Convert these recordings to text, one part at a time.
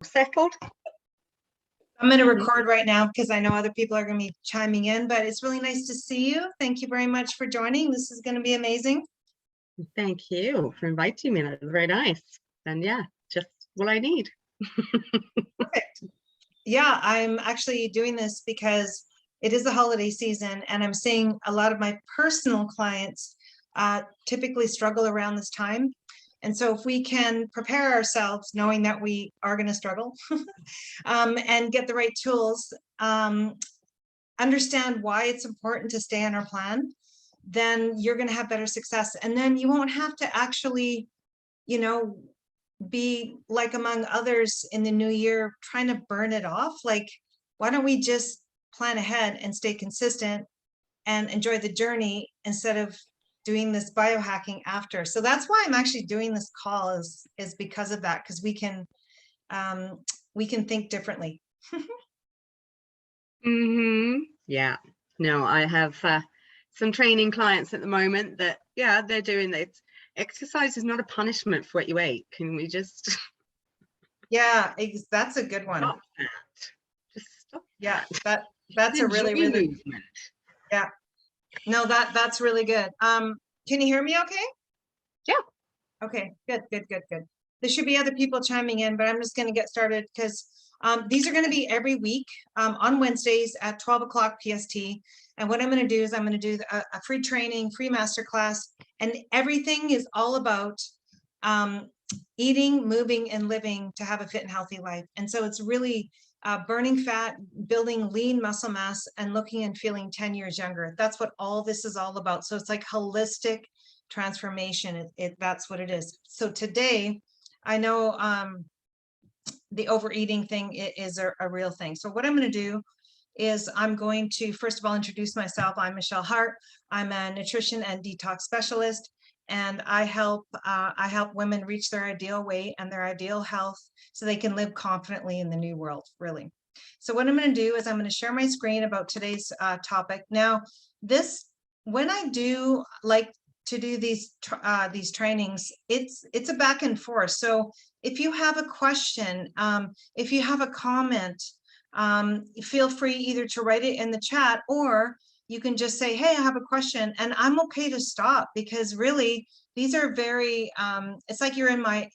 Settled? I'm going to record right now because I know other people are going to be chiming in, but it's really nice to see you. Thank you very much for joining. This is going to be amazing. Thank you for inviting me. That was very nice. And yeah, just what I need. Perfect. Yeah, I'm actually doing this because it is the holiday season and I'm seeing a lot of my personal clients typically struggle around this time. And so if we can prepare ourselves knowing that we are going to struggle and get the right tools, understand why it's important to stay on our plan, then you're going to have better success. And then you won't have to actually, you know, be like among others in the new year trying to burn it off. Like, why don't we just plan ahead and stay consistent and enjoy the journey instead of doing this biohacking after? So that's why I'm actually doing this call is because of that, because we can think differently. Yeah, no, I have some training clients at the moment that, yeah, they're doing it. Exercise is not a punishment for what you ate. Can we just Yeah, that's a good one. stop that? Just stop. Yeah, that's a really movement. Yeah. No, that's really good. Can you hear me okay? Yeah. Okay, good. There should be other people chiming in, but I'm just going to get started because these are going to be every week on Wednesdays at 12 o'clock PST. And what I'm going to do is I'm going to do a free training, free masterclass, and everything is all about eating, moving, and living to have a fit and healthy life. And so it's really burning fat, building lean muscle mass, and looking and feeling 10 years younger. That's what all this is all about. So it's like holistic transformation. That's what it is. So today, I know the overeating thing is a real thing. So what I'm going to do is I'm going to, first of all, introduce myself. I'm Michelle Hart. I'm a nutrition and detox specialist, and I help women reach their ideal weight and their ideal health so they can live confidently in the new world, really. So what I'm going to do is I'm going to share my screen about today's topic. Now, when I do like to do these trainings, it's a back and forth. So if you have a question, if you have a comment, feel free either to write it in the chat, or you can just say, hey, I have a question, and I'm okay to stop, because really these are very it's like you're in my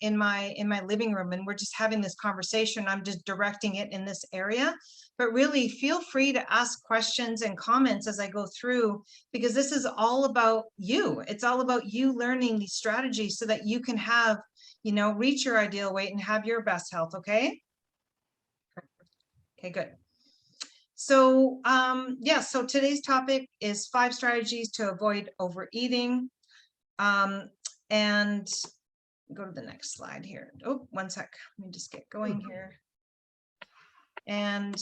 living room and we're just having this conversation. I'm just directing it in this area, but really feel free to ask questions and comments as I go through, because this is all about you. It's all about you learning these strategies so that you can have, reach your ideal weight and have your best health. Okay, good. So so today's topic is 5 strategies to avoid overeating. And go to the next slide here. Oh, one sec. Let me just get going here. And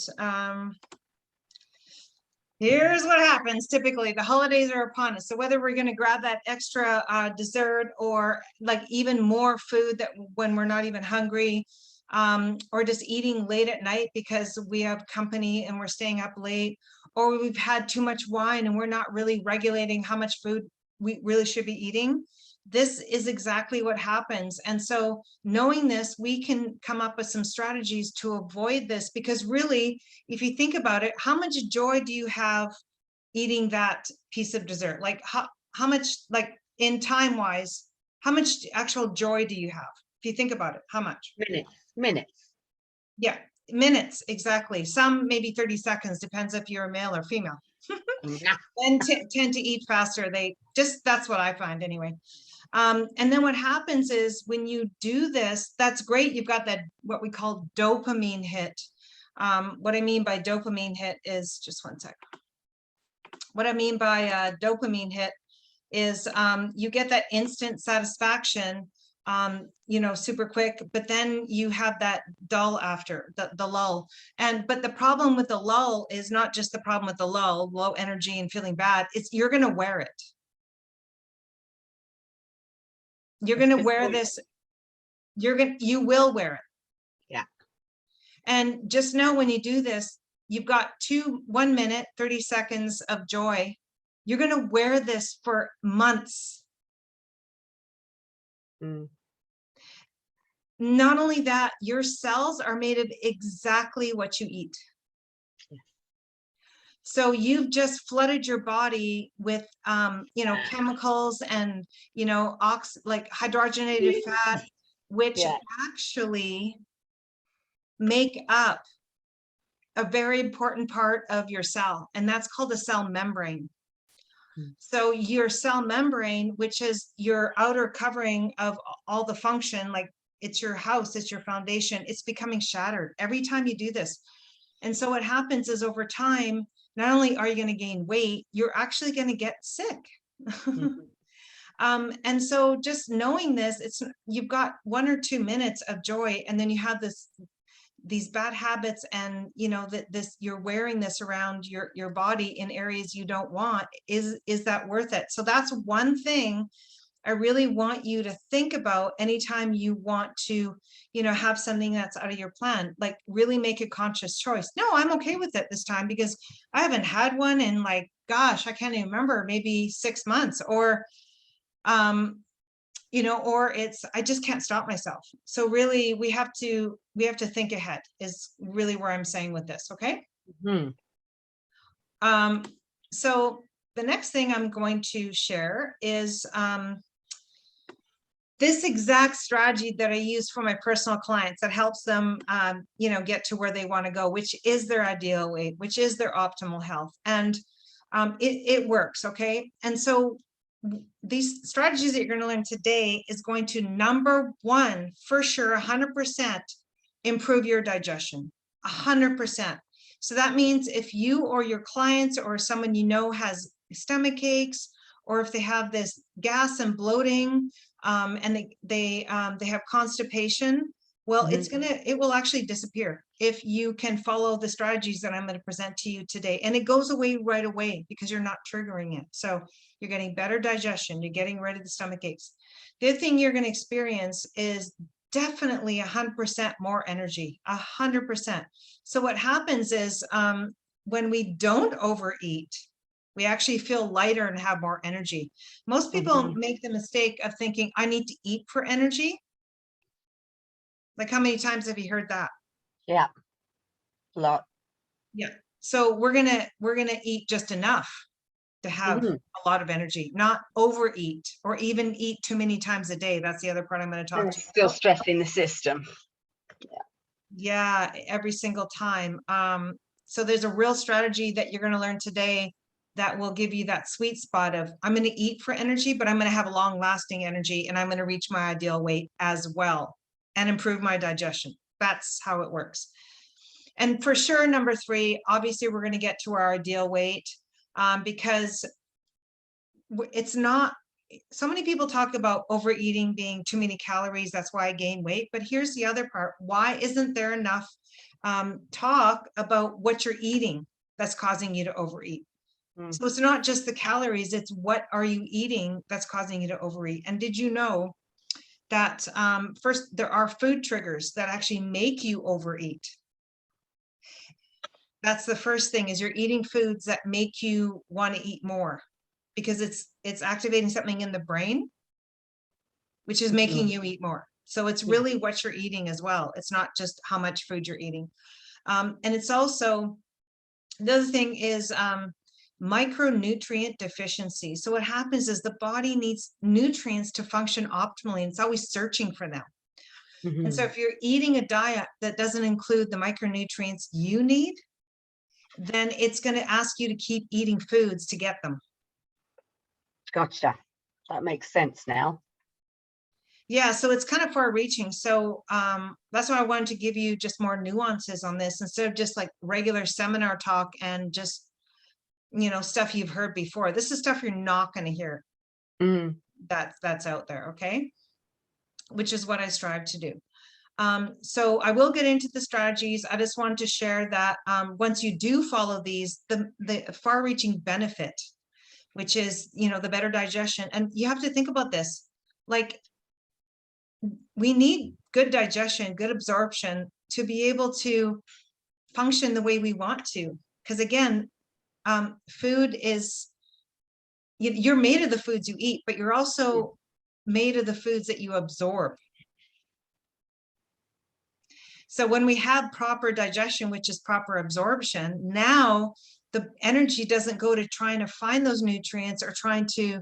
here's what happens. Typically, the holidays are upon us. So whether we're going to grab that extra dessert, or like even more food that when we're not even hungry, or just eating late at night because we have company and we're staying up late, or we've had too much wine and we're not really regulating how much food we really should be eating. This is exactly what happens. And so knowing this, we can come up with some strategies to avoid this, because really, if you think about it, how much joy do you have eating that piece of dessert? Like how much, like in time wise, how much actual joy do you have? If you think about it, how much? Minutes. Yeah, minutes, exactly. Some maybe 30 seconds, depends if you're a male or female. And tend to eat faster. That's what I find anyway. And then what happens is when you do this, that's great. You've got that, what we call dopamine hit. What I mean by dopamine hit is, just one sec. What I mean by dopamine hit is you get that instant satisfaction, super quick, but then you have that dull after, the lull. But the problem with the lull is not just the problem with the lull, low energy and feeling bad. It's you're going to wear it. You're going to wear this. You will wear it. Yeah. And just know when you do this, you've got 1 minute, 30 seconds of joy. You're going to wear this for months. not only that, your cells are made of exactly what you eat. So you've just flooded your body with, chemicals and, like hydrogenated fat, which Yeah. actually make up a very important part of your cell, and that's called a cell membrane. So your cell membrane, which is your outer covering of all the function, like it's your house, it's your foundation, it's becoming shattered every time you do this. And so what happens is over time, not only are you going to gain weight, you're actually going to get sick. And so just knowing this, you've got 1 or 2 minutes of joy, and then you have these bad habits, and you're wearing this around your body in areas you don't want. Is that worth it? So that's one thing I really want you to think about anytime you want to, have something that's out of your plan. Like, really make a conscious choice. No, I'm okay with it this time because I haven't had one in, like, gosh, I can't even remember, maybe 6 months, or or it's, I just can't stop myself. So really we have to think ahead is really where I'm saying with this. Okay. So the next thing I'm going to share is this exact strategy that I use for my personal clients that helps them, get to where they want to go, which is their ideal weight, which is their optimal health. And it works. Okay. And so these strategies that you're going to learn today is going to, number one, for sure, 100% improve your digestion, 100%. So that means if you or your clients or someone has stomach aches, or if they have this gas and bloating, and they have constipation, well, it will actually disappear if you can follow the strategies that I'm going to present to you today. And it goes away right away because you're not triggering it. So you're getting better digestion. You're getting rid of the stomach aches. The other thing you're going to experience is definitely 100% more energy, 100%. So what happens is when we don't overeat, we actually feel lighter and have more energy. Most people make the mistake of thinking, I need to eat for energy. Like, how many times have you heard that? Yeah, a lot. Yeah. So we're gonna eat just enough to have a lot of energy, not overeat or even eat too many times a day. That's the other part I'm going to talk to you Still about. stressing the system. Yeah, every single time. So there's a real strategy that you're going to learn today that will give you that sweet spot of, I'm going to eat for energy, but I'm going to have a long lasting energy, and I'm going to reach my ideal weight as well and improve my digestion. That's how it works. And for sure, number 3, obviously we're going to get to our ideal weight, because it's not, so many people talk about overeating being too many calories. That's why I gain weight. But here's the other part. Why isn't there enough talk about what you're eating that's causing you to overeat? So it's not just the calories, it's what are you eating that's causing you to overeat. And did you know that first, there are food triggers that actually make you overeat? That's the first thing, is you're eating foods that make you want to eat more, because it's activating something in the brain, which is making you eat more. So it's really what you're eating as well. It's not just how much food you're eating. And it's also, the other thing is micronutrient deficiency. So what happens is the body needs nutrients to function optimally, and it's always searching for them. And so if you're eating a diet that doesn't include the micronutrients you need, then it's going to ask you to keep eating foods to get them. Gotcha. That makes sense now. Yeah, so it's kind of far reaching. So that's why I wanted to give you just more nuances on this, instead of just like regular seminar talk and just, stuff you've heard before. This is stuff you're not going to hear that's out there. Okay. Which is what I strive to do. So I will get into the strategies. I just wanted to share that once you do follow these, the far-reaching benefit, which is, the better digestion. And you have to think about this, like, we need good digestion, good absorption to be able to function the way we want to. Because again, food is, you're made of the foods you eat, but you're also made of the foods that you absorb. So when we have proper digestion, which is proper absorption, now the energy doesn't go to trying to find those nutrients or trying to,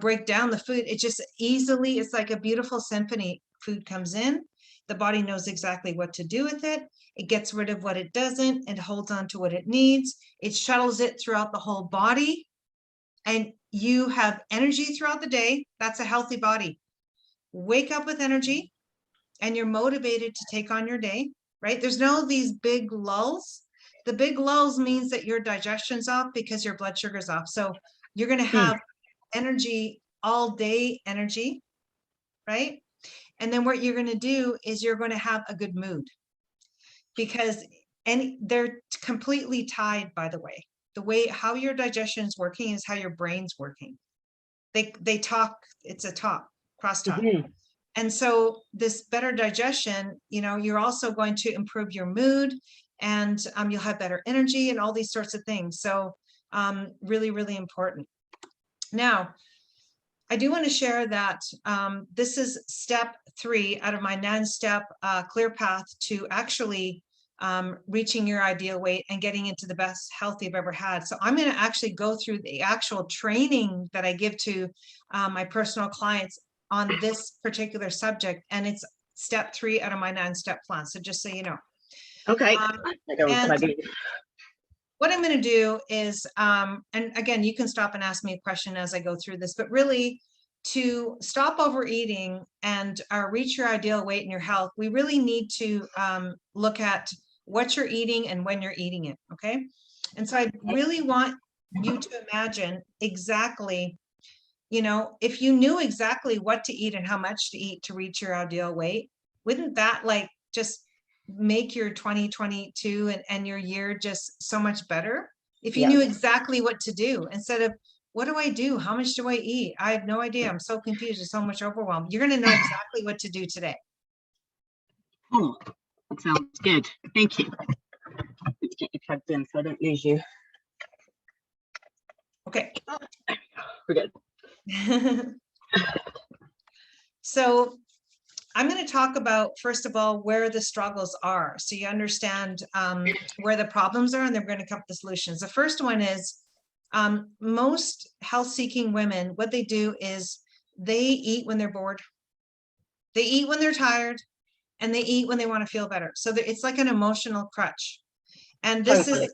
break down the food. It just easily, it's like a beautiful symphony. Food comes in, the body knows exactly what to do with it. It gets rid of what it doesn't and holds on to what it needs. It shuttles it throughout the whole body, and you have energy throughout the day. That's a healthy body. Wake up with energy and you're motivated to take on your day, right? There's no these big lulls. The big lulls means that your digestion's off because your blood sugar's off. So you're going to have energy all day energy, right? And then what you're going to do is you're going to have a good mood, because they're completely tied, by the way. The way how your digestion is working is how your brain's working. They talk, it's a talk, crosstalk. And so this better digestion, you're also going to improve your mood, and you'll have better energy and all these sorts of things. So really, really important. Now, I do want to share that this is step 3 out of my 9-step clear path to actually reaching your ideal weight and getting into the best health you've ever had. So I'm going to actually go through the actual training that I give to my personal clients on this particular subject, and it's step 3 out of my 9-step plan. So just so you know. Okay. What I'm going to do is, and again, you can stop and ask me a question as I go through this, but really to stop overeating and reach your ideal weight in your health, we really need to look at what you're eating and when you're eating it. Okay. And so I really want you to imagine exactly, if you knew exactly what to eat and how much to eat to reach your ideal weight, wouldn't that just make your 2022 and your year just so much better? If you knew exactly what to do instead of, what do I do? How much do I eat? I have no idea. I'm so confused. There's so much overwhelm. You're going to know exactly what to do today. Oh, that sounds good. Thank you. Let's get you plugged in so I don't lose you. Okay. Oh, there we go. We're good. So I'm going to talk about, first of all, where the struggles are, so you understand where the problems are, and then we're going to come up with the solutions. The first one is most health-seeking women, what they do is they eat when they're bored, they eat when they're tired, and they eat when they want to feel better. So it's like an emotional crutch. And this is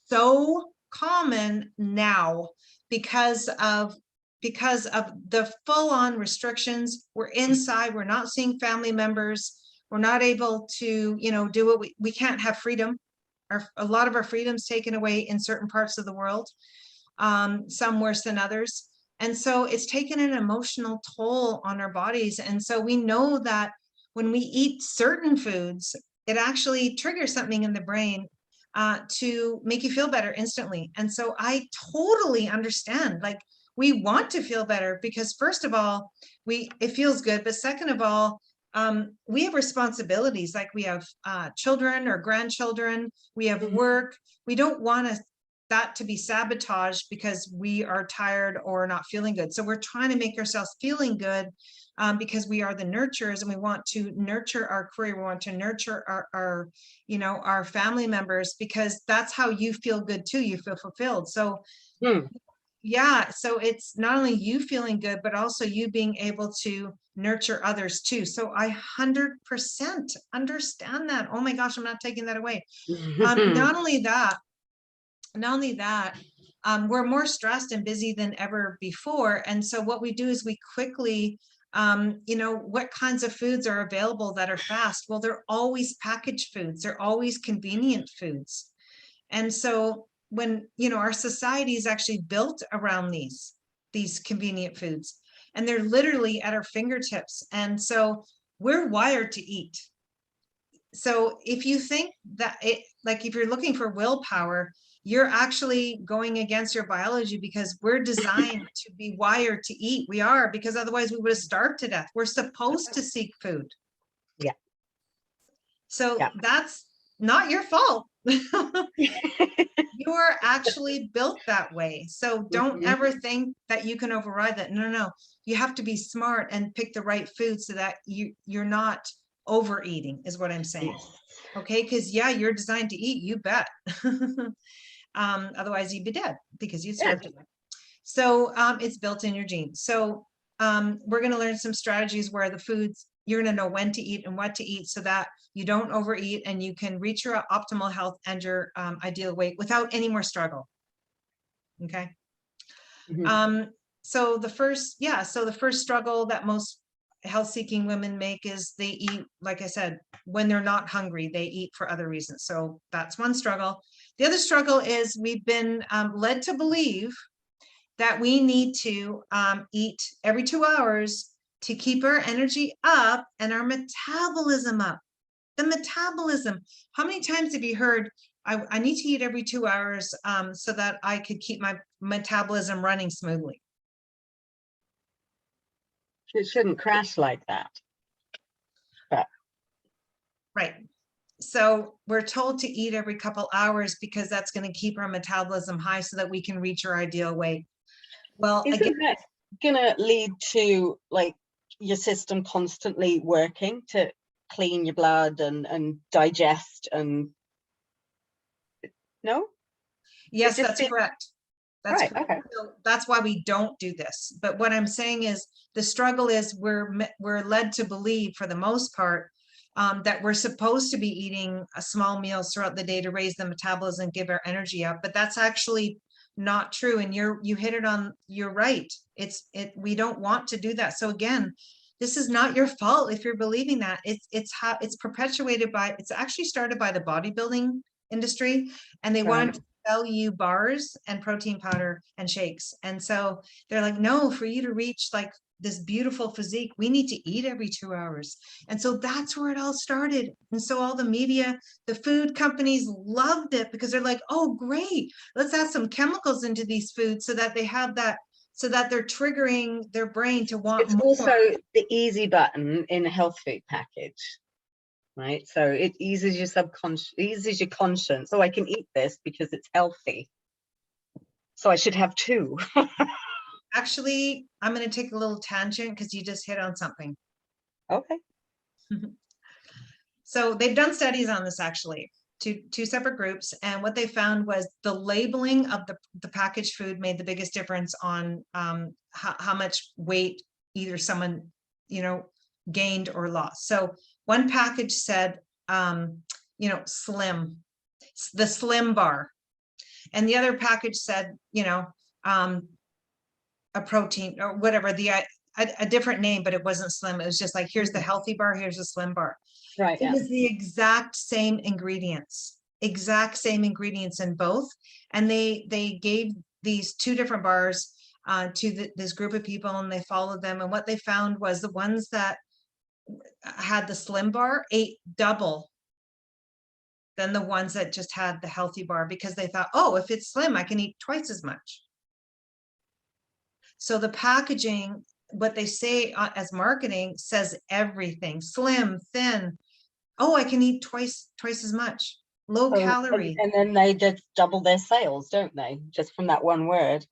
so common now because of the full-on restrictions. We're inside, we're not seeing family members, we're not able to, do what we can't have freedom. A lot of our freedom's taken away in certain parts of the world, some worse than others. And so it's taken an emotional toll on our bodies. And so we know that when we eat certain foods, it actually triggers something in the brain to make you feel better instantly. And so I totally understand, we want to feel better because first of all, it feels good. But second of all, we have responsibilities, like we have children or grandchildren, we have work. We don't want that to be sabotaged because we are tired or not feeling good. So we're trying to make ourselves feeling good because we are the nurturers, and we want to nurture our career. We want to nurture our family members, because that's how you feel good too. You feel fulfilled. So yeah, so it's not only you feeling good, but also you being able to nurture others too. So I 100% understand that. Oh my gosh, I'm not taking that away. Not only that, we're more stressed and busy than ever before. And so what we do is we quickly, what kinds of foods are available that are fast? Well, they're always packaged foods. They're always convenient foods. And so when, our society is actually built around these convenient foods, and they're literally at our fingertips. And so we're wired to eat. So if you think that if you're looking for willpower, you're actually going against your biology, because we're designed to be wired to eat. We are, because otherwise we would have starved to death. We're supposed to seek food. Yeah. So that's not your fault. You are actually built that way. So don't ever think that you can override that. No. You have to be smart and pick the right food so that you're not overeating is what I'm saying. Yes. Okay, because yeah, you're designed to eat, you bet. Otherwise you'd be dead because you'd starve to death. So it's built in your genes. So we're going to learn some strategies where the foods, you're going to know when to eat and what to eat so that you don't overeat and you can reach your optimal health and your ideal weight without any more struggle. Okay. So the first struggle that most health-seeking women make is they eat, like I said, when they're not hungry, they eat for other reasons. So that's one struggle. The other struggle is we've been led to believe that we need to eat every 2 hours to keep our energy up and our metabolism up. The metabolism. How many times have you heard, I need to eat every 2 hours so that I could keep my metabolism running smoothly? It shouldn't crash like that. But right. So we're told to eat every couple hours because that's going to keep our metabolism high so that we can reach our ideal weight. Well, isn't that going to lead to like your system constantly working to clean your blood and digest and no? Yes, that's correct. That's right. correct. Okay. So that's why we don't do this. But what I'm saying is the struggle is we're led to believe for the most part that we're supposed to be eating a small meals throughout the day to raise the metabolism and give our energy up. But that's actually not true. And you hit it on, you're right. We don't want to do that. So again, this is not your fault if you're believing that. It's perpetuated by, it's actually started by the bodybuilding industry, and they want to sell you bars and protein powder and shakes. And so they're like, no, for you to reach like this beautiful physique, we need to eat every 2 hours. And so that's where it all started. And so all the media, the food companies loved it because they're like, oh, great, let's add some chemicals into these foods so that they have that, so that they're triggering their brain to want it's more. Also the easy button in a health food package, right? So it eases your subconscious, eases your conscience. Oh, I can eat this because it's healthy, so I should have 2. Actually, I'm going to take a little tangent because you just hit on something. Okay. So they've done studies on this, actually, two separate groups, and what they found was the labeling of the packaged food made the biggest difference on how much weight either someone gained or lost. So one package said slim, the slim bar, and the other package said a protein or whatever, a different name, but it wasn't slim. It was just like, here's the healthy bar, here's the slim bar. Right. It was the exact same ingredients in both. And they gave these 2 different bars to this group of people, and they followed them. And what they found was the ones that had the slim bar ate double than the ones that just had the healthy bar, because they thought, oh, if it's slim, I can eat twice as much. So the packaging, what they say as marketing, says everything: slim, thin. Oh, I can eat twice as much, low calorie. And then they just double their sales, don't they? Just from that one word.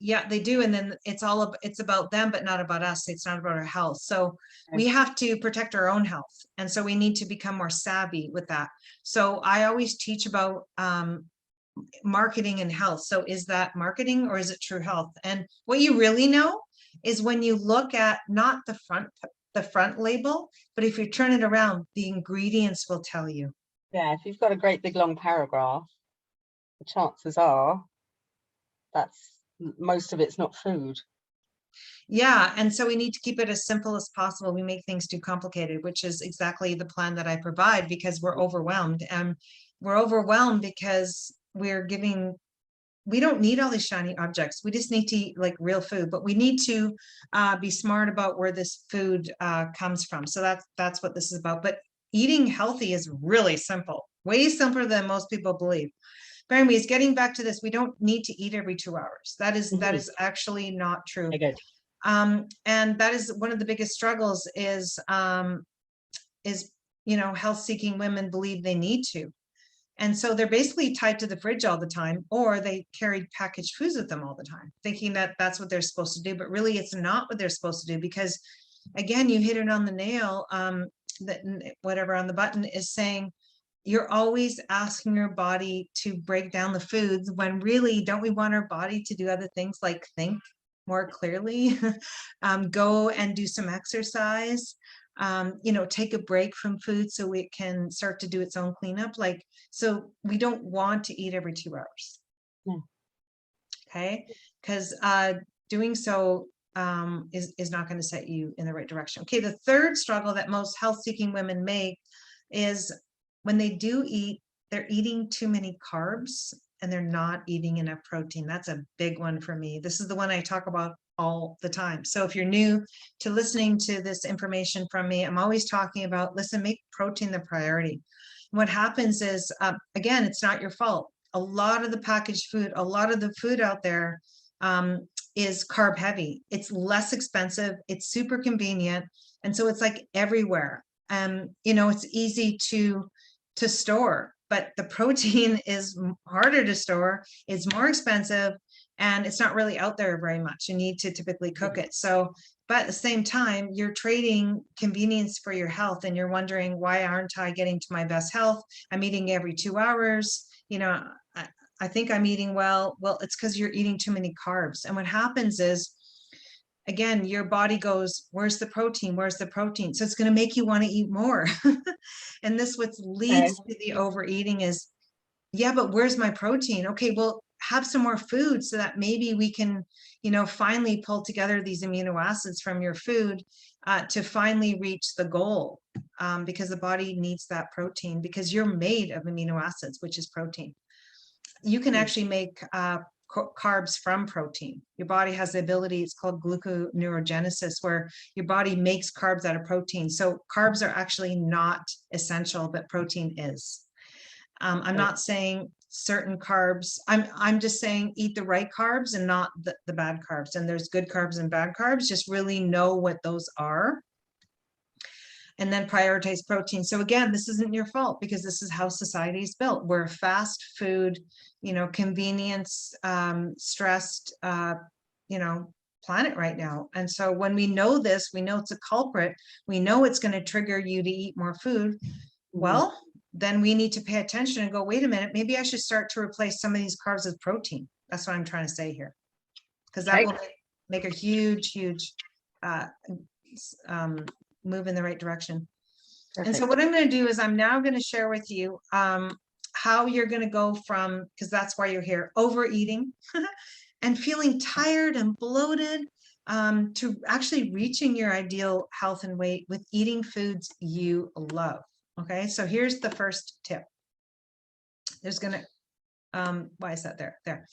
Yeah, they do. And then it's about them, but not about us. It's not about our health. So we have to protect our own health. And so we need to become more savvy with that. So I always teach about marketing and health. So is that marketing or is it true health? And what you really know is when you look at not the front label, but if you turn it around, the ingredients will tell you. Yeah, if you've got a great big long paragraph, the chances are most of it's not food. Yeah, and so we need to keep it as simple as possible. We make things too complicated, which is exactly the plan that I provide, because we're overwhelmed. And we're overwhelmed because we don't need all these shiny objects. We just need to eat like real food, but we need to be smart about where this food comes from. So that's what this is about. But eating healthy is really simple, way simpler than most people believe. But anyways, getting back to this, we don't need to eat every 2 hours. That is actually not true. Okay. And that is one of the biggest struggles is health-seeking women believe they need to. And so they're basically tied to the fridge all the time, or they carried packaged foods with them all the time, thinking that that's what they're supposed to do. But really, it's not what they're supposed to do, because again, you hit it on the nail. whatever on the button is saying, you're always asking your body to break down the foods, when really, don't we want our body to do other things like think more clearly, go and do some exercise, take a break from food so it can start to do its own cleanup. Like, so we don't want to eat every 2 hours. Okay, because doing so is not going to set you in the right direction. Okay, the third struggle that most health-seeking women make is when they do eat, they're eating too many carbs and they're not eating enough protein. That's a big one for me. This is the one I talk about all the time. So if you're new to listening to this information from me, I'm always talking about, listen, make protein the priority. What happens is, again, it's not your fault. A lot of the packaged food, a lot of the food out there is carb heavy. It's less expensive. It's super convenient. And so it's like everywhere. It's easy to store, but the protein is harder to store. It's more expensive and it's not really out there very much. You need to typically cook it. So, but at the same time, you're trading convenience for your health and you're wondering, why aren't I getting to my best health? I'm eating every 2 hours. I think I'm eating well. Well, it's because you're eating too many carbs. And what happens is, again, your body goes, where's the protein? Where's the protein? So it's going to make you want to eat more. And this what leads to the overeating is, yeah, but where's my protein? Okay, well, have some more food so that maybe we can, finally pull together these amino acids from your food to finally reach the goal, because the body needs that protein, because you're made of amino acids, which is protein. You can actually make carbs from protein. Your body has the ability, it's called gluconeurogenesis, where your body makes carbs out of protein. So carbs are actually not essential, but protein is. I'm not saying certain carbs, I'm just saying eat the right carbs and not the bad carbs. And there's good carbs and bad carbs, just really know what those are. And then prioritize protein. So again, this isn't your fault, because this is how society is built. We're fast food, convenience, stressed, planet right now. And so when we know this, we know it's a culprit, we know it's going to trigger you to eat more food. Well, then we need to pay attention and go, wait a minute, maybe I should start to replace some of these carbs with protein. That's what I'm trying to say here. Because that will make a huge move in the right direction. Perfect. And so what I'm going to do is I'm now going to share with you how you're going to go from, because that's why you're here, overeating and feeling tired and bloated, to actually reaching your ideal health and weight with eating foods you love. Okay, so here's the first tip. There's going to, why is that there? There.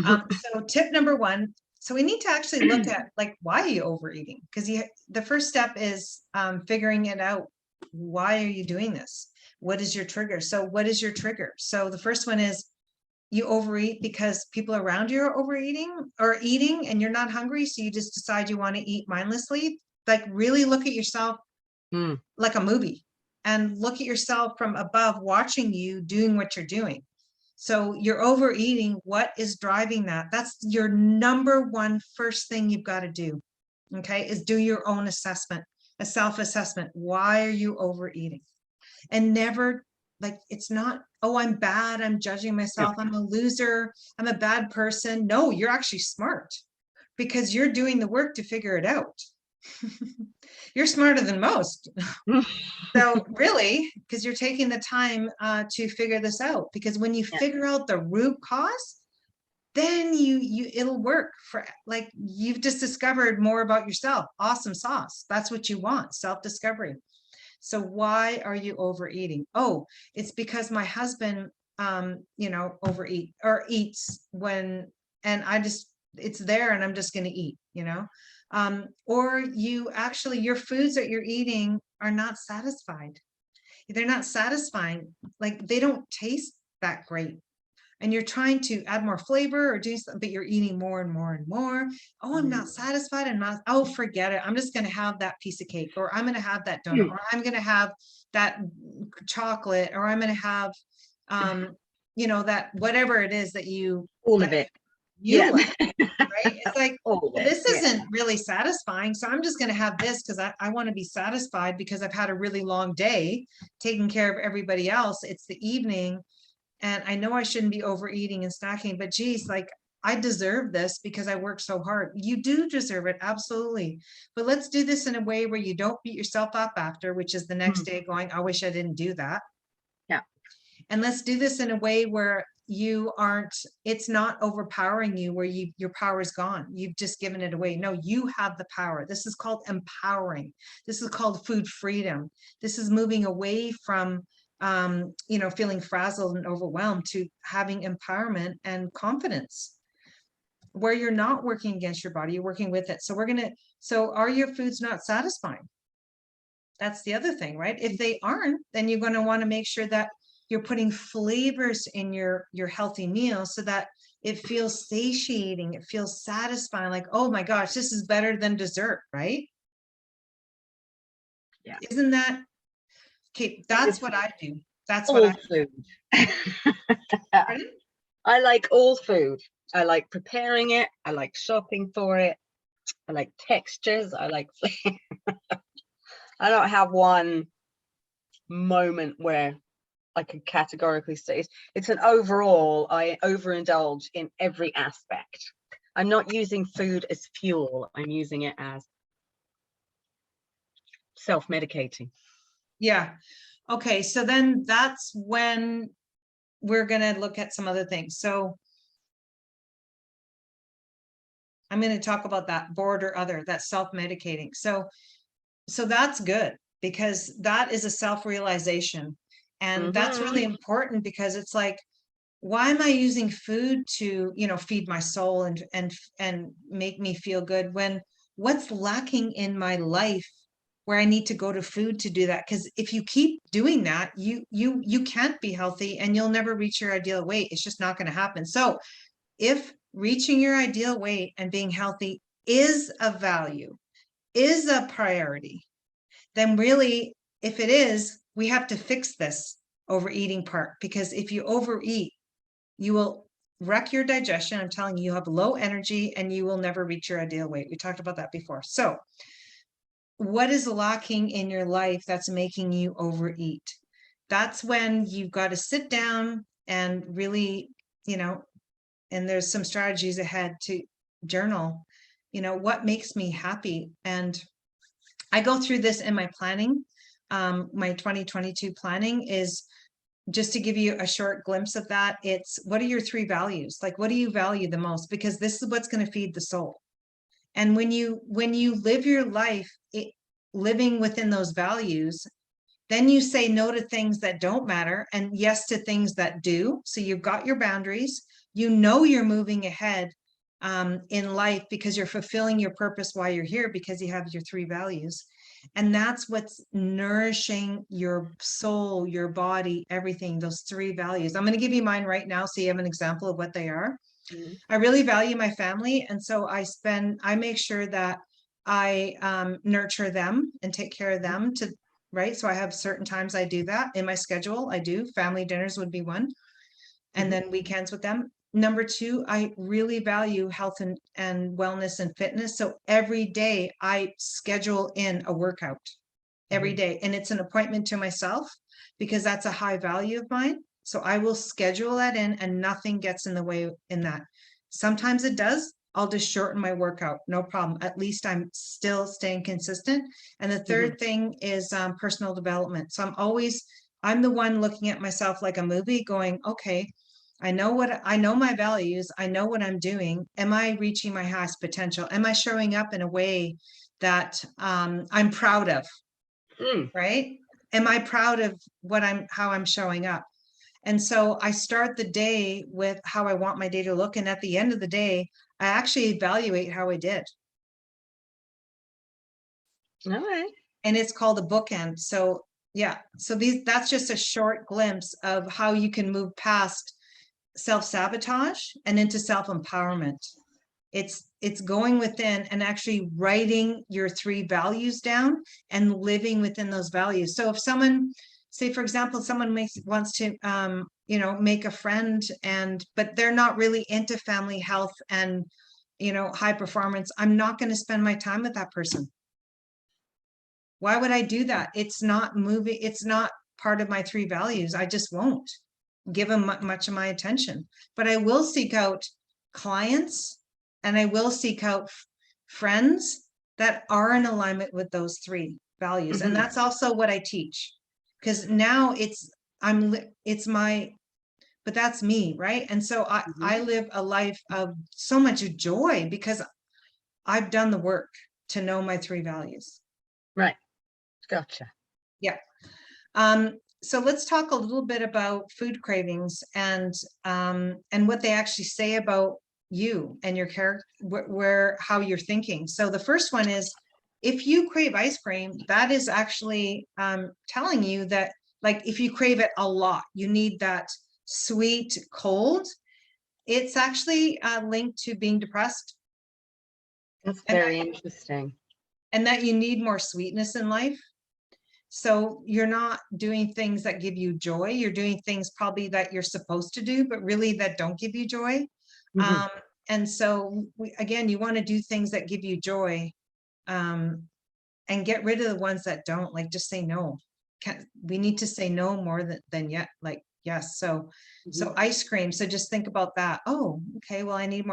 So tip number 1. So we need to actually look at, like, why are you overeating? Because the first step is figuring it out. Why are you doing this? What is your trigger? So what is your trigger? So the first one is you overeat because people around you are overeating or eating and you're not hungry. So you just decide you want to eat mindlessly. Like, really look at yourself like a movie and look at yourself from above, watching you doing what you're doing. So you're overeating. What is driving that? That's your number 1 first thing you've got to do. Okay, is do your own assessment, a self-assessment. Why are you overeating? And never, like, it's not, oh, I'm bad, I'm judging myself, I'm a loser, I'm a bad person. No, you're actually smart, because you're doing the work to figure it out. You're smarter than most. So really, because you're taking the time to figure this out, because when you figure out the root cause, then it'll work. For, like, you've just discovered more about yourself. Awesome sauce. That's what you want, self-discovery. So why are you overeating? Oh, it's because my husband overeat or eats when, and it's there and I'm just going to eat, or you actually, your foods that you're eating are not satisfied. They're not satisfying. Like, they don't taste that great. And you're trying to add more flavor or do something, but you're eating more and more and more. Oh, I'm not satisfied. Oh, forget it. I'm just going to have that piece of cake, or I'm going to have that donut, or I'm going to have that chocolate, or I'm going to have, that whatever it is that you, all of it. you Yeah. like, right? It's like, well, Always. this Yeah. isn't really satisfying. So I'm just going to have this because I want to be satisfied because I've had a really long day taking care of everybody else. It's the evening and I know I shouldn't be overeating and snacking, but geez, like I deserve this because I work so hard. You do deserve it. Absolutely. But let's do this in a way where you don't beat yourself up after, which is the next Mm. day going, I wish I didn't do that. Yeah. And let's do this in a way where you aren't, it's not overpowering you where your power is gone. You've just given it away. No, you have the power. This is called empowering. This is called food freedom. This is moving away from, feeling frazzled and overwhelmed to having empowerment and confidence where you're not working against your body, you're working with it. So are your foods not satisfying? That's the other thing, right? If they aren't, then you're going to want to make sure that you're putting flavors in your healthy meal so that it feels satiating, it feels satisfying, like, oh my gosh, this is better than dessert, right? Yeah. Isn't that okay? That's what I do. That's what All I food. pardon? I like all food. I like preparing it. I like shopping for it. I like textures. I like I don't have one moment where I could categorically say it's an overall. I overindulge in every aspect. I'm not using food as fuel. I'm using it as self-medicating. Yeah. Okay, so then that's when we're going to look at some other things. So I'm going to talk about that bored or other, that self-medicating. So that's good because that is a self-realization. And that's really important because it's like, why am I using food to, feed my soul and make me feel good when what's lacking in my life where I need to go to food to do that? Because if you keep doing that, you can't be healthy and you'll never reach your ideal weight. It's just not going to happen. So if reaching your ideal weight and being healthy is a value, is a priority, then really, if it is, we have to fix this overeating part, because if you overeat, you will wreck your digestion. I'm telling you, you have low energy and you will never reach your ideal weight. We talked about that before. So what is lacking in your life that's making you overeat? That's when you've got to sit down and really, and there's some strategies ahead to journal, what makes me happy. And I go through this in my planning. My 2022 planning is just to give you a short glimpse of that. It's what are your 3 values? Like, what do you value the most? Because this is what's going to feed the soul. And when you live your life living within those values, then you say no to things that don't matter and yes to things that do. So you've got your boundaries. You're moving ahead in life because you're fulfilling your purpose while you're here because you have your 3 values. And that's what's nourishing your soul, your body, everything, those 3 values. I'm going to give you mine right now so you have an example of what they are. I really value my family. And so I make sure that I nurture them and take care of them right? So I have certain times I do that in my schedule. I do. Family dinners would be one. And then weekends with them. Number 2, I really value health and wellness and fitness. So every day I schedule in a workout every day. And it's an appointment to myself because that's a high value of mine. So I will schedule that in and nothing gets in the way in that. Sometimes it does. I'll just shorten my workout. No problem. At least I'm still staying consistent. And the third thing is personal development. So I'm the one looking at myself like a movie going, okay, I know my values. I know what I'm doing. Am I reaching my highest potential? Am I showing up in a way that I'm proud of? Right? Am I proud of how I'm showing up? And so I start the day with how I want my day to look. And at the end of the day, I actually evaluate how I did. All right. And it's called a bookend. So yeah, so that's just a short glimpse of how you can move past self-sabotage and into self-empowerment. It's going within and actually writing your 3 values down and living within those values. So if someone say, for example, someone wants to, you know, make a friend, but they're not really into family health and, you know, high performance. I'm not going to spend my time with that person. Why would I do that? It's not moving. It's not part of my 3 values. I just won't give them much of my attention, but I will seek out clients, and I will seek out friends that are in alignment with those 3 values. And that's also what I teach, because now it's my, but that's me, right? And so I live a life of so much joy because I've done the work to know my 3 values. Right. Gotcha. Yeah. So let's talk a little bit about food cravings and what they actually say about you and your character, how you're thinking. So the first one is, if you crave ice cream, that is actually telling you that, like, if you crave it a lot, you need that sweet cold, it's actually linked to being depressed. That's very interesting. And that you need more sweetness in life. So you're not doing things that give you joy. You're doing things probably that you're supposed to do, but really that don't give you joy. And so again, you want to do things that give you joy, and get rid of the ones that don't. Like, just say no. We need to say no more than yet, like yes. So ice cream. So just think about that. Oh, okay, well, I need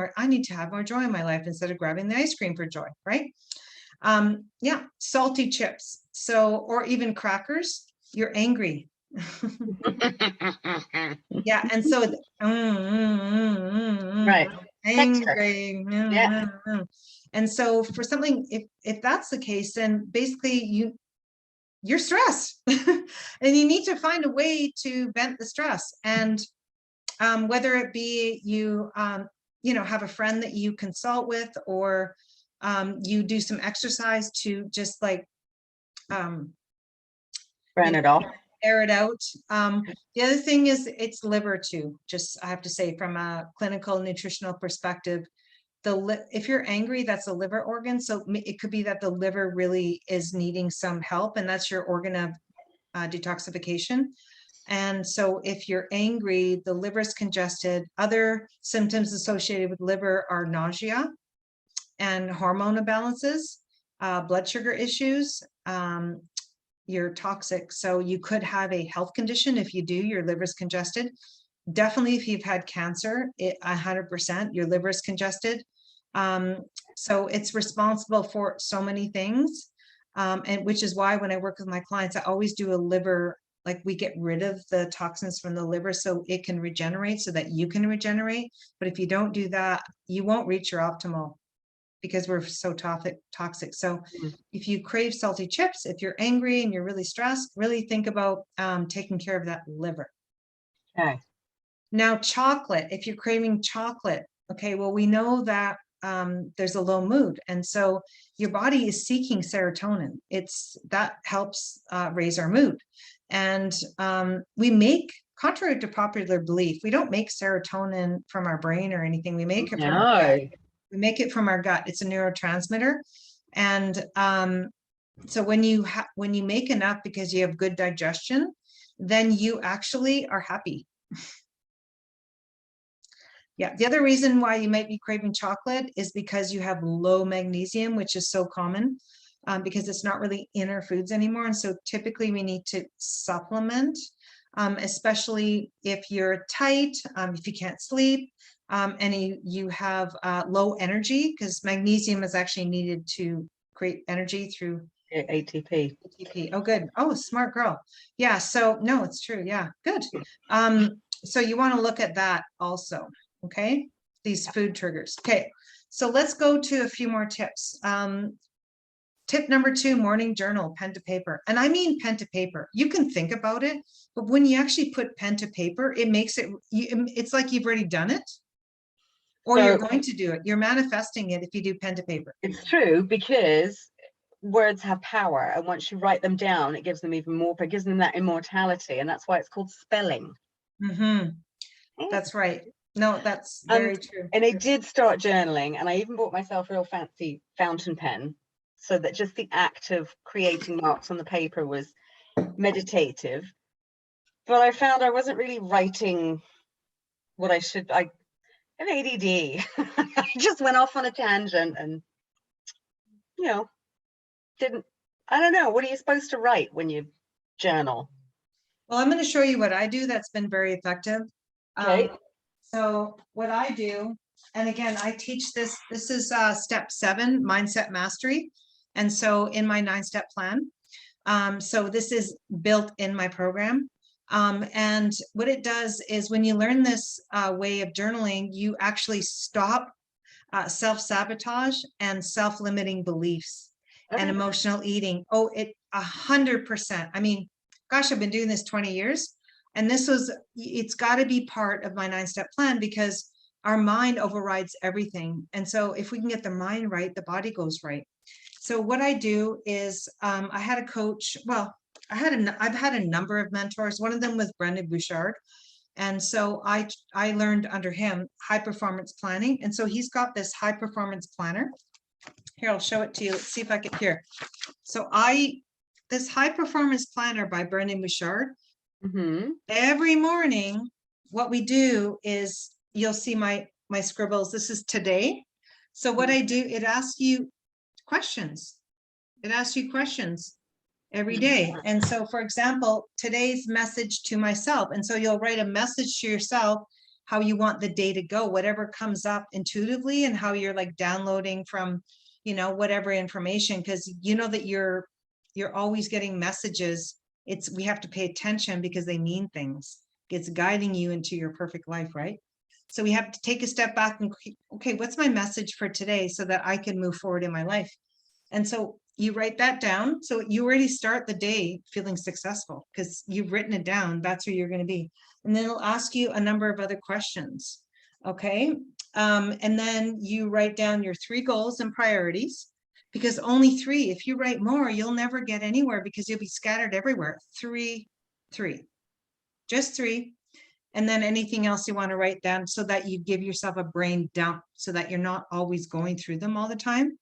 to have more joy in my life instead of grabbing the ice cream for joy, right? Yeah, salty chips. So, or even crackers, you're angry. Yeah, and so right, angry. yeah. And so for something, if that's the case, then basically you're stressed, and you need to find a way to vent the stress. And whether it be you know, have a friend that you consult with, or you do some exercise to just like Burn you it know, off. air it out. The other thing is it's liver too. Just, I have to say, from a clinical nutritional perspective, if you're angry, that's a liver organ. So it could be that the liver really is needing some help, and that's your organ of detoxification. And so if you're angry, the liver is congested. Other symptoms associated with liver are nausea and hormone imbalances, blood sugar issues. You're toxic. So you could have a health condition. If you do, your liver is congested. Definitely if you've had cancer, 100% your liver is congested. So it's responsible for so many things. And which is why when I work with my clients, I always do a liver, like we get rid of the toxins from the liver so it can regenerate, so that you can regenerate. But if you don't do that, you won't reach your optimal, because we're so toxic. So if you crave salty chips, if you're angry and you're really stressed, really think about taking care of that liver. Okay. Now, chocolate, if you're craving chocolate, okay, well, we know that there's a low mood. And so your body is seeking serotonin. That helps raise our mood. And we make, contrary to popular belief, we don't make serotonin from our brain or anything. We make it from our gut. We make it from our gut. It's a neurotransmitter. And so when you make enough because you have good digestion, then you actually are happy. Yeah. The other reason why you might be craving chocolate is because you have low magnesium, which is so common because it's not really in our foods anymore. And so typically we need to supplement, especially if you're tight, if you can't sleep, and you have low energy, because magnesium is actually needed to create energy through ATP. Oh, good. Oh, smart girl. Yeah. So no, it's true. Yeah. Good. So you want to look at that also. Okay. These food triggers. Okay. So let's go to a few more tips. Tip number 2, morning journal, pen to paper. And I mean pen to paper. You can think about it, but when you actually put pen to paper, it makes it, it's like you've already done it, or you're going to do it. You're manifesting it if you do pen to paper. It's true, because words have power, and once you write them down, it gives them even more, it gives them that immortality, and that's why it's called spelling. That's right. No, that's very true. And I did start journaling, and I even bought myself a real fancy fountain pen, so that just the act of creating marks on the paper was meditative. but I found I wasn't really writing what I should. I have ADD. I just went off on a tangent and, you know, didn't, I don't know. What are you supposed to write when you journal? Well, I'm going to show you what I do that's been very effective. Okay. So what I do, and again, I teach this, this is step 7, mindset mastery. And so in my 9-step plan, so this is built in my program. And what it does is when you learn this way of journaling, you actually stop self-sabotage and self-limiting beliefs and Okay. emotional eating. Oh, it 100%. I mean, gosh, I've been doing this 20 years. And this was, it's got to be part of my 9-step plan because our mind overrides everything. And so if we can get the mind right, the body goes right. So what I do is I had a coach, well, I've had a number of mentors. One of them was Brendan Bouchard. And so I learned under him high performance planning. And so he's got this high performance planner. Here, I'll show it to you. Let's see if I can hear. So this high performance planner by Brendan Bouchard, every morning, what we do is you'll see my scribbles. This is today. So what I do, it asks you questions. It asks you questions every day. And so, for example, today's message to myself. And so you'll write a message to yourself, how you want the day to go, whatever comes up intuitively and how you're like downloading from, you know, whatever information, because you know that you're always getting messages. We have to pay attention because they mean things. It's guiding you into your perfect life, right? So we have to take a step back and, okay, what's my message for today so that I can move forward in my life? And so you write that down. So you already start the day feeling successful because you've written it down. That's where you're going to be. And then it'll ask you a number of other questions. Okay. And then you write down your 3 goals and priorities, because only 3, if you write more, you'll never get anywhere because you'll be scattered everywhere. 3, just 3. And then anything else you want to write down so that you give yourself a brain dump so that you're not always going through them all the time.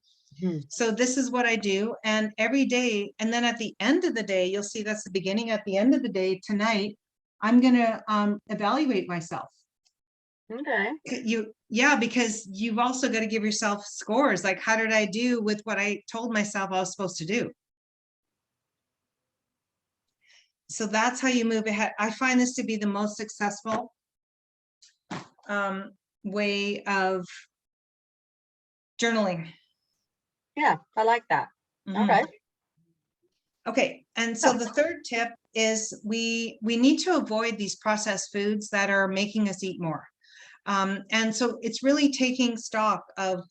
So this is what I do. And every day, and then at the end of the day, you'll see that's the beginning. At the end of the day tonight, I'm going to evaluate myself. Okay. Because you've also got to give yourself scores. Like, how did I do with what I told myself I was supposed to do? So that's how you move ahead. I find this to be the most successful way of journaling. Yeah, I like that. Okay. Okay. And so the third tip is we need to avoid these processed foods that are making us eat more. And so it's really taking stock of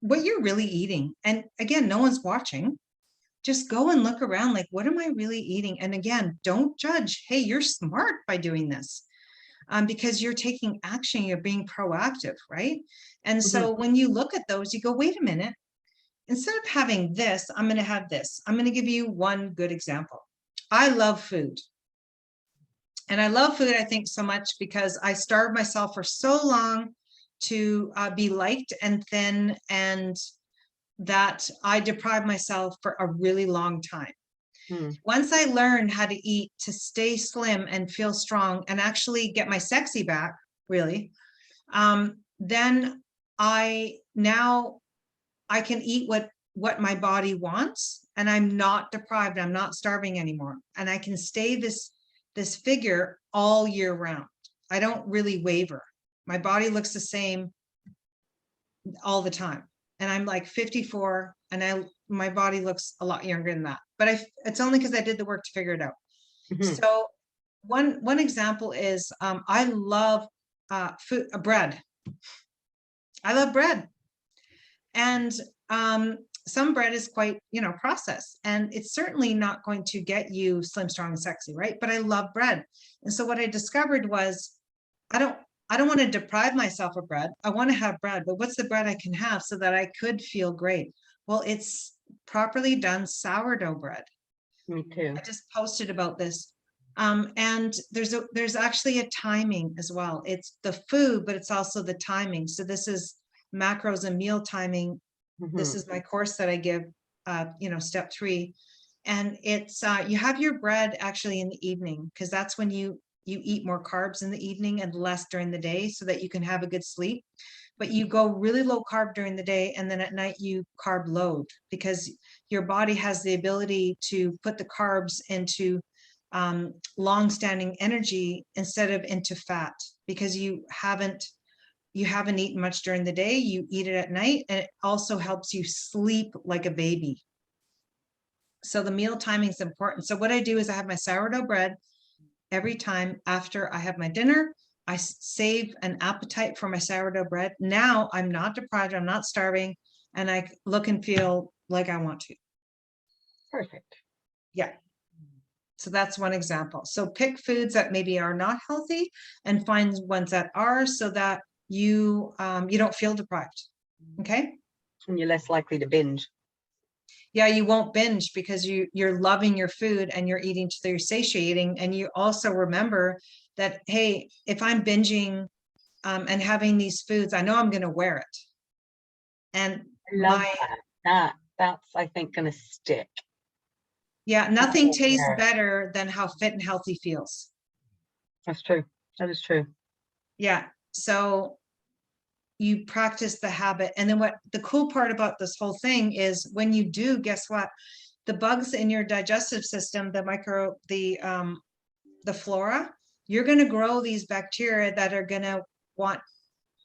what you're really eating. And again, no one's watching. Just go and look around, like, what am I really eating? And again, don't judge. Hey, you're smart by doing this because you're taking action. You're being proactive, right? And so when you look at those, you go, wait a minute. Instead of having this, I'm going to have this. I'm going to give you one good example. I love food. And I love food, I think, so much because I starved myself for so long to be liked and thin, and that I deprived myself for a really long time. Once I learned how to eat to stay slim and feel strong and actually get my sexy back, really, then I can eat what my body wants, and I'm not deprived. I'm not starving anymore. And I can stay this figure all year round. I don't really waver. My body looks the same all the time. And I'm like 54 and my body looks a lot younger than that. But it's only because I did the work to figure it out. So one example is I love bread. I love bread. And some bread is quite, processed, and it's certainly not going to get you slim, strong, and sexy, right? But I love bread. And so what I discovered was I don't want to deprive myself of bread. I want to have bread, but what's the bread I can have so that I could feel great? Well, it's properly done sourdough bread. Me too. I just posted about this. And there's actually a timing as well. It's the food, but it's also the timing. So this is macros and meal timing. This is my course that I give, step 3. And it's, you have your bread actually in the evening, because that's when you you eat more carbs in the evening and less during the day so that you can have a good sleep. But you go really low carb during the day, and then at night you carb load, because your body has the ability to put the carbs into long-standing energy instead of into fat, because you haven't eaten much during the day, you eat it at night, and it also helps you sleep like a baby. So the meal timing is important. So what I do is I have my sourdough bread every time after I have my dinner. I save an appetite for my sourdough bread. Now I'm not deprived, I'm not starving, and I look and feel like I want to. Perfect. Yeah. So that's one example. So pick foods that maybe are not healthy and find ones that are, so that you you don't feel deprived. Okay. And you're less likely to binge. Yeah, you won't binge because you're loving your food and you're eating till you're satiating. And you also remember that, hey, if I'm binging and having these foods, I know I'm going to wear it. And I love that's, I think, going to stick. yeah, nothing tastes better than how fit and healthy feels. That's true. That is true. Yeah. So you practice the habit. And then what the cool part about this whole thing is, when you do, guess what? The bugs in your digestive system, the flora, you're going to grow these bacteria that are going to want,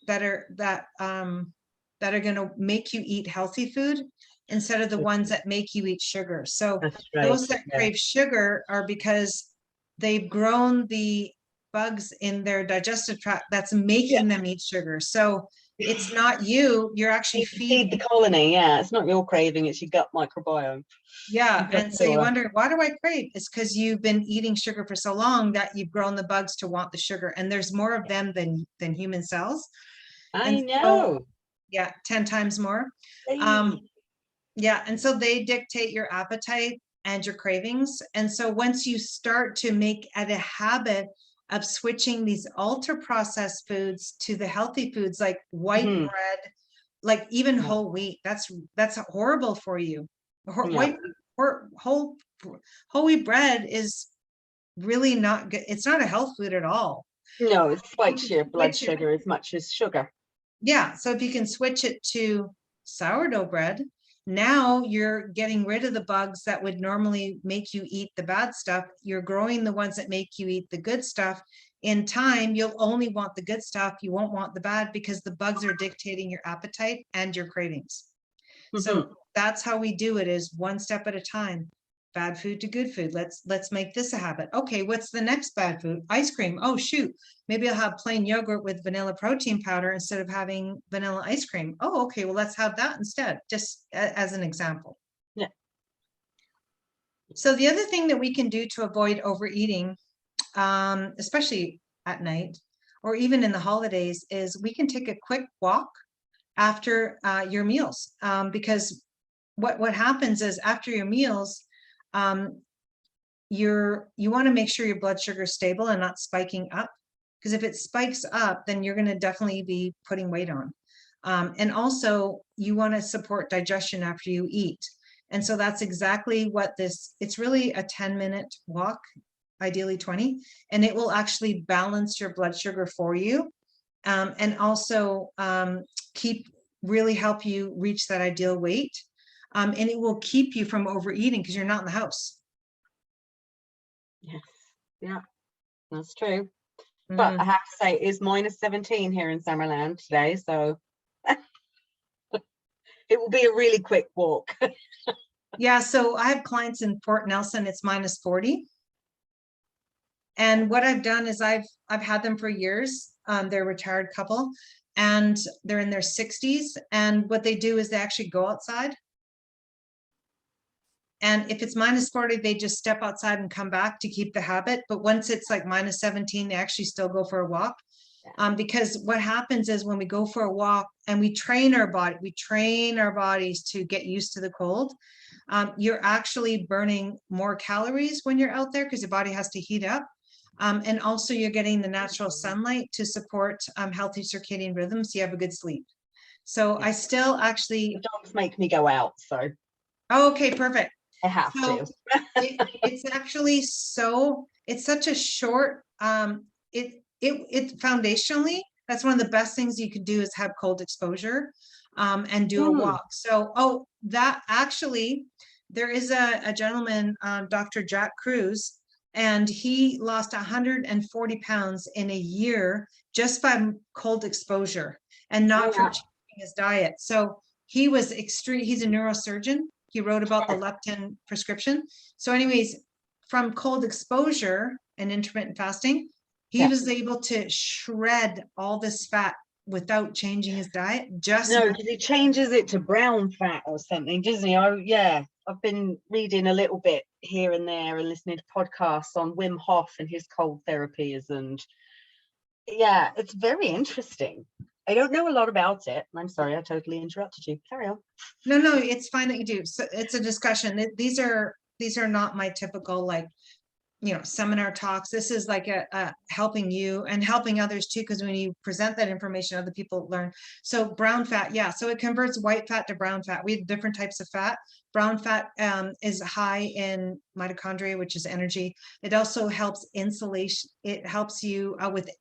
that are going to make you eat healthy food instead of the ones that make you eat sugar. So those that crave sugar are because they've grown the bugs in their digestive tract that's making them eat sugar. So it's not you, you're actually feed the colony. Yeah, it's not your craving, it's your gut microbiome. Yeah. And so you wonder, why do I crave? It's because you've been eating sugar for so long that you've grown the bugs to want the sugar, and there's more of them than human cells. I know. So, yeah, 10 times more. Yeah, and so they dictate your appetite and your cravings. And so once you start to make it a habit of switching these ultra processed foods to the healthy foods, like white bread, like even whole wheat, that's horrible for you. Whole wheat bread is really not good. It's not a health food at all. No, it spikes your blood sugar as much as sugar. Yeah, so if you can switch it to sourdough bread, now you're getting rid of the bugs that would normally make you eat the bad stuff. You're growing the ones that make you eat the good stuff. In time, you'll only want the good stuff. You won't want the bad, because the bugs are dictating your appetite and your cravings. So that's how we do it, is one step at a time. Bad food to good food. Let's make this a habit. Okay, what's the next bad food? Ice cream. Oh, shoot. Maybe I'll have plain yogurt with vanilla protein powder instead of having vanilla ice cream. Oh, okay. Well, let's have that instead, just as an example. Yeah. So the other thing that we can do to avoid overeating, especially at night or even in the holidays, is we can take a quick walk after your meals, because what happens is, after your meals, you want to make sure your blood sugar is stable and not spiking up, because if it spikes up, then you're going to definitely be putting weight on. And also you want to support digestion after you eat. And so that's exactly what it's really a 10-minute walk, ideally 20, and it will actually balance your blood sugar for you. And also really help you reach that ideal weight. And it will keep you from overeating because you're not in the house. Yes, yeah, that's true. But I have to say, it is -17 here in Summerland today, so it will be a really quick walk. Yeah, so I have clients in Port Nelson, it's -40. And what I've done is I've had them for years. They're a retired couple, and they're in their 60s. And what they do is they actually go outside. And if it's -40, they just step outside and come back to keep the habit. But once it's like -17, they actually still go for a walk. Because what happens is, when we go for a walk and we train our bodies to get used to the cold, you're actually burning more calories when you're out there, because your body has to heat up. And also you're getting the natural sunlight to support healthy circadian rhythms. So you have a good sleep. So I still actually, the dogs make me go out, so okay, perfect. I have to. It's actually it's such a short It foundationally, that's one of the best things you could do is have cold exposure, and do a Mm. walk. So, that actually, there is a gentleman, Dr. Jack Cruz, and he lost 140 pounds in a year just by cold exposure and Oh, not from wow. changing his diet. So he was extreme. He's a neurosurgeon. He wrote about the leptin prescription. So anyways, from cold exposure and intermittent fasting, he Yeah. was able to shred all this fat without changing his diet. Just No, because he changes it to brown fat or something, doesn't he? Yeah, I've been reading a little bit here and there and listening to podcasts on Wim Hof and his cold therapies, and yeah, it's very interesting. I don't know a lot about it. I'm sorry, I totally interrupted you. Carry on. No, it's fine that you do. So it's a discussion. These are not my typical, like, seminar talks. This is like a helping you and helping others too, because when you present that information, other people learn. So brown fat, yeah. So it converts white fat to brown fat. We have different types of fat. Brown fat is high in mitochondria, which is energy. It also helps insulation. It helps you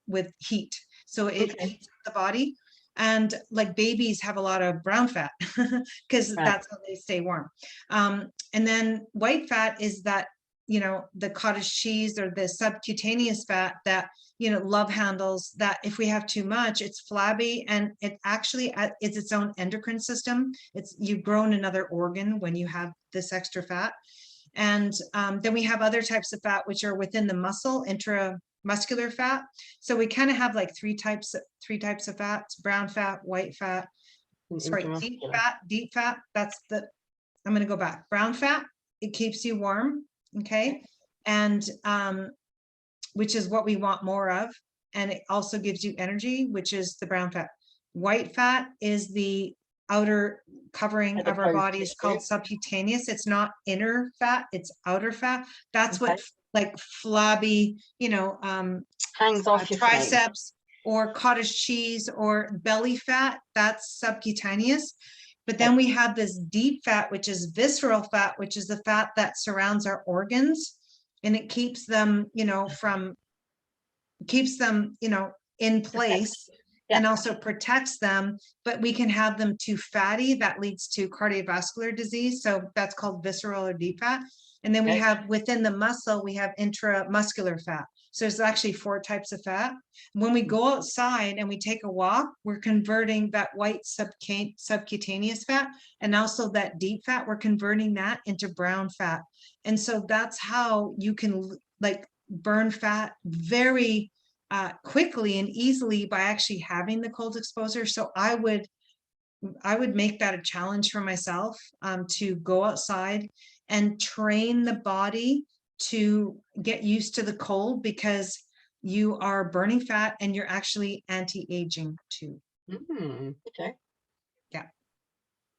with heat. So it heats the body. And like babies have a lot of brown fat because that's how they stay warm. And then white fat is that, the cottage cheese or the subcutaneous fat that, love handles, that if we have too much, it's flabby, and it actually is its own endocrine system. You've grown another organ when you have this extra fat. And then we have other types of fat, which are within the muscle, intramuscular fat. So we kind of have like three types of fats: brown fat, white fat, deep fat. I'm going to go back. Brown fat, it keeps you warm. Okay. And, which is what we want more of. And it also gives you energy, which is the brown fat. White fat is the outer covering of our body, is called subcutaneous. It's not inner fat, it's outer fat. That's what like flabby, hangs off your triceps or cottage cheese or belly fat. That's subcutaneous. But then we have this deep fat, which is visceral fat, which is the fat that surrounds our organs, and it keeps them, in place, and also protects them. But we can have them too fatty. That leads to cardiovascular disease. So that's called visceral or deep fat. And then we have within the muscle, we have intramuscular fat. So there's actually 4 types of fat. When we go outside and we take a walk, we're converting that white subcutaneous fat and also that deep fat, we're converting that into brown fat. And so that's how you can like burn fat very quickly and easily by actually having the cold exposure. So I would make that a challenge for myself, to go outside and train the body to get used to the cold, because you are burning fat and you're actually anti-aging too. Okay. Yeah.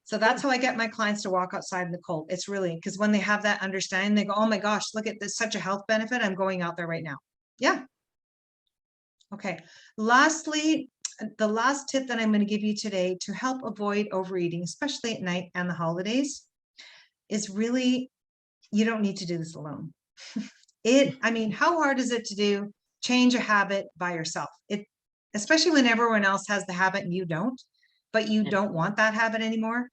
So that's how I get my clients to walk outside in the cold. It's really because when they have that understanding, they go, oh my gosh, look at this, such a health benefit. I'm going out there right now. Yeah. Okay. Lastly, the last tip that I'm going to give you today to help avoid overeating, especially at night and the holidays, is really, you don't need to do this alone. I mean, how hard is it to change a habit by yourself? Especially when everyone else has the habit and you don't, but you don't want that habit anymore.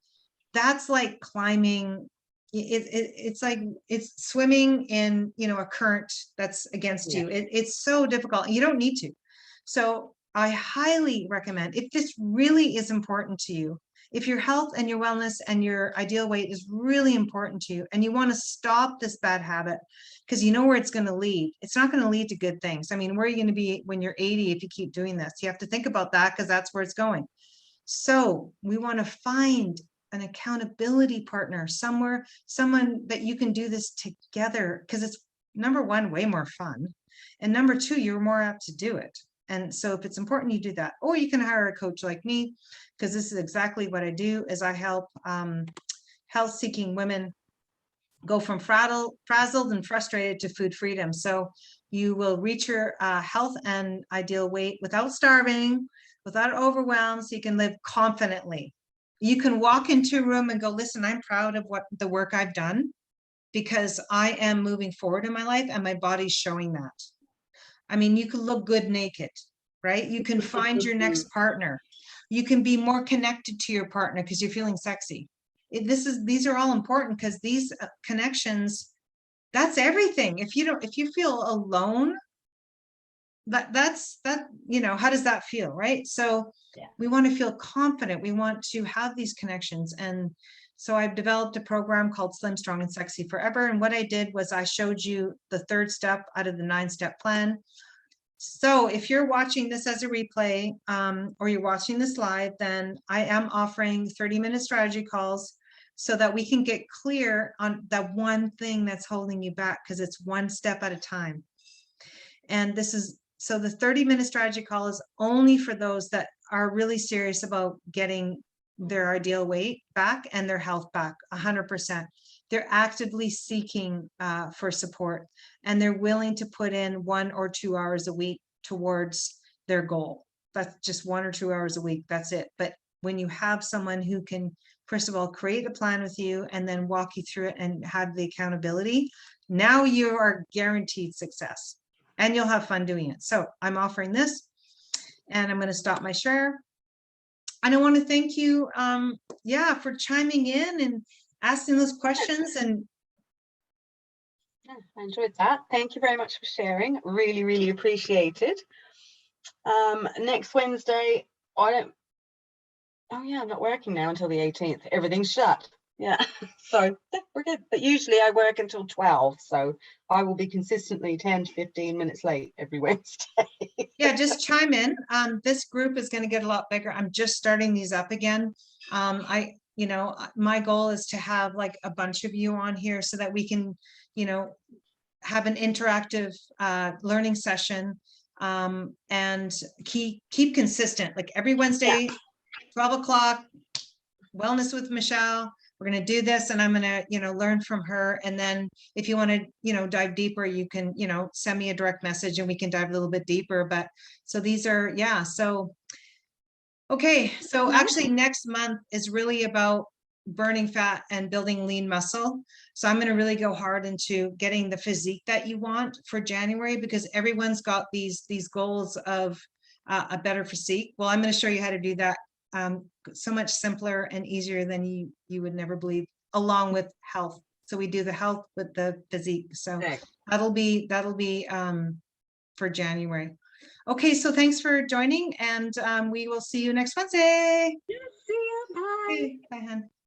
That's like climbing. It's like it's swimming in, a current that's against you. It's so difficult. You don't need to. So I highly recommend, if this really is important to you, if your health and your wellness and your ideal weight is really important to you, and you want to stop this bad habit, because you know where it's going to lead. It's not going to lead to good things. I mean, where are you going to be when you're 80 if you keep doing this? You have to think about that, because that's where it's going. So we want to find an accountability partner, someone that you can do this together, because it's, number one, way more fun. And number two, you're more apt to do it. And so if it's important, you do that. Or you can hire a coach like me, because this is exactly what I do, is I help health-seeking women go from frazzled and frustrated to food freedom. So you will reach your health and ideal weight without starving, without overwhelm, so you can live confidently. You can walk into a room and go, listen, I'm proud of the work I've done, because I am moving forward in my life and my body's showing that. I mean, you can look good naked, right? You can find your next partner. You can be more connected to your partner because you're feeling sexy. These are all important because these connections, that's everything. If you feel alone, that's how does that feel, right? So Yeah. we want to feel confident. We want to have these connections. And so I've developed a program called Slim, Strong, and Sexy Forever. And what I did was I showed you the 3rd step out of the 9-step plan. So if you're watching this as a replay, or you're watching this live, then I am offering 30-minute strategy calls so that we can get clear on that one thing that's holding you back, because it's one step at a time. And so the 30-minute strategy call is only for those that are really serious about getting their ideal weight back and their health back 100%. They're actively seeking for support, and they're willing to put in 1 or 2 hours a week towards their goal. That's just 1 or 2 hours a week. That's it. But when you have someone who can, first of all, create a plan with you and then walk you through it and have the accountability, now you are guaranteed success. And you'll have fun doing it. So I'm offering this, and I'm going to stop my share. And I want to thank you, for chiming in and asking those questions. And Yeah, I enjoyed that. Thank you very much for sharing. Really, really appreciated. Next Wednesday, I'm not working now until the 18th. Everything's shut. Yeah, so yeah, we're good. But usually I work until 12, so I will be consistently 10 to 15 minutes late every Wednesday. yeah, just chime in. This group is going to get a lot bigger. I'm just starting these up again. My goal is to have like a bunch of you on here so that we can, have an interactive learning session, and keep consistent. Like every Wednesday, 12 o'clock, Wellness with Michelle. We're going to do this, and I'm going to, learn from her. And then if you want to, dive deeper, you can, send me a direct message and we can dive a little bit deeper. But so these are, so, okay. So actually next month is really about burning fat and building lean muscle. So I'm going to really go hard into getting the physique that you want for January, because everyone's got these goals of a better physique. Well, I'm going to show you how to do that. So much simpler and easier than you would never believe, along with health. So we do the health with the physique. So that'll be for January. Okay, so thanks for joining, and we will see you next Wednesday. See you. Bye. Okay, bye, hon.